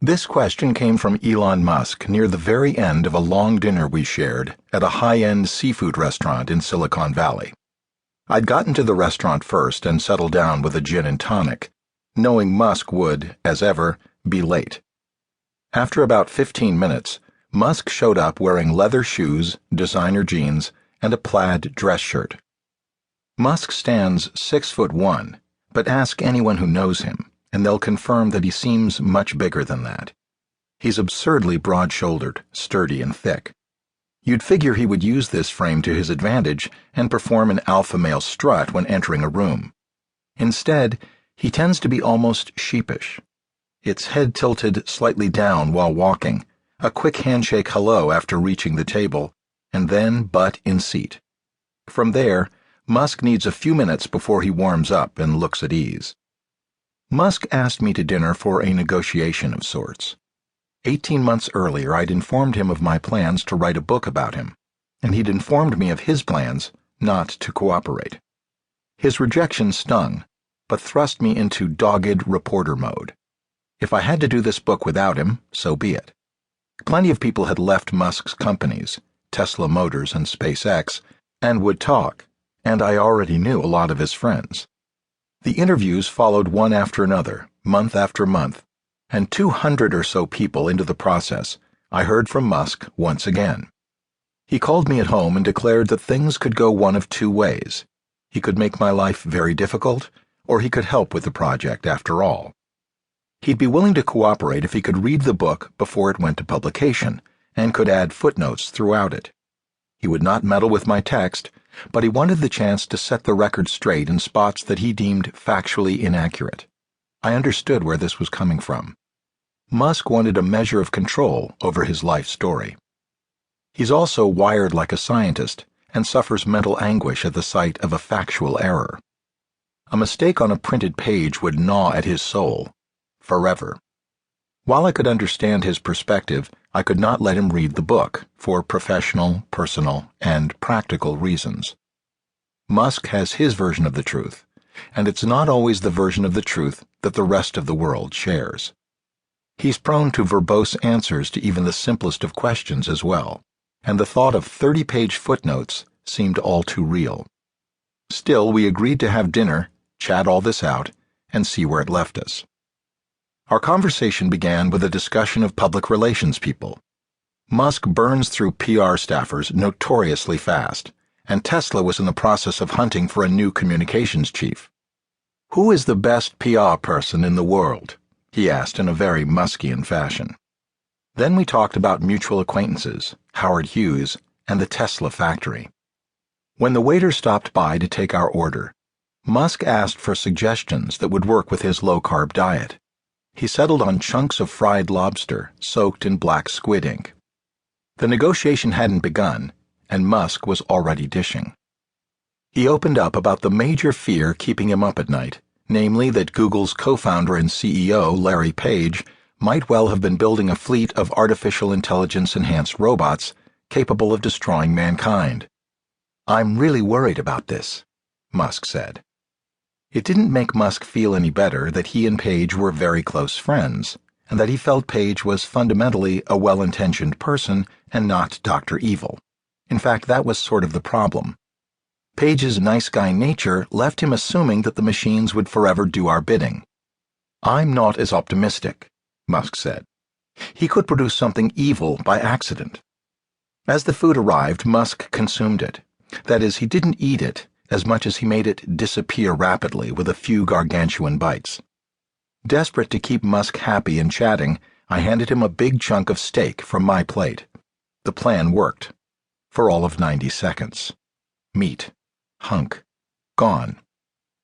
This question came from Elon Musk near the very end of a long dinner we shared at a high-end seafood restaurant in Silicon Valley. I'd gotten to the restaurant first and settled down with a gin and tonic, knowing Musk would, as ever, be late. After about 15 minutes, Musk showed up wearing leather shoes, designer jeans, and a plaid dress shirt. Musk stands 6'1", but ask anyone who knows him, and they'll confirm that he seems much bigger than that. He's absurdly broad-shouldered, sturdy, and thick. You'd figure he would use this frame to his advantage and perform an alpha male strut when entering a room. Instead, he tends to be almost sheepish. Its head tilted slightly down while walking, a quick handshake hello after reaching the table, and then butt in seat. From there, Musk needs a few minutes before he warms up and looks at ease. Musk asked me to dinner for a negotiation of sorts. 18 months earlier, I'd informed him of my plans to write a book about him, and he'd informed me of his plans not to cooperate. His rejection stung, but thrust me into dogged reporter mode. If I had to do this book without him, so be it. Plenty of people had left Musk's companies, Tesla Motors and SpaceX, and would talk, and I already knew a lot of his friends. The interviews followed one after another, month after month, and 200 or so people into the process, I heard from Musk once again. He called me at home and declared that things could go one of two ways. He could make my life very difficult, or he could help with the project after all. He'd be willing to cooperate if he could read the book before it went to publication, and could add footnotes throughout it. He would not meddle with my text, but he wanted the chance to set the record straight in spots that he deemed factually inaccurate. I understood where this was coming from. Musk wanted a measure of control over his life story. He's also wired like a scientist and suffers mental anguish at the sight of a factual error. A mistake on a printed page would gnaw at his soul, forever. While I could understand his perspective, I could not let him read the book for professional, personal, and practical reasons. Musk has his version of the truth, and it's not always the version of the truth that the rest of the world shares. He's prone to verbose answers to even the simplest of questions as well, and the thought of 30-page footnotes seemed all too real. Still, we agreed to have dinner, chat all this out, and see where it left us. Our conversation began with a discussion of public relations people. Musk burns through PR staffers notoriously fast, and Tesla was in the process of hunting for a new communications chief. "Who is the best PR person in the world?" he asked in a very Muskian fashion. Then we talked about mutual acquaintances, Howard Hughes, and the Tesla factory. When the waiter stopped by to take our order, Musk asked for suggestions that would work with his low-carb diet. He settled on chunks of fried lobster soaked in black squid ink. The negotiation hadn't begun, and Musk was already dishing. He opened up about the major fear keeping him up at night, namely that Google's co-founder and CEO, Larry Page, might well have been building a fleet of artificial intelligence-enhanced robots capable of destroying mankind. "I'm really worried about this," Musk said. It didn't make Musk feel any better that he and Page were very close friends, and that he felt Page was fundamentally a well-intentioned person and not Dr. Evil. In fact, that was sort of the problem. Page's nice guy nature left him assuming that the machines would forever do our bidding. "I'm not as optimistic," Musk said. "He could produce something evil by accident." As the food arrived, Musk consumed it. That is, he didn't eat it as much as he made it disappear rapidly with a few gargantuan bites. Desperate to keep Musk happy and chatting, I handed him a big chunk of steak from my plate. The plan worked. For all of 90 seconds. Meat. Hunk. Gone.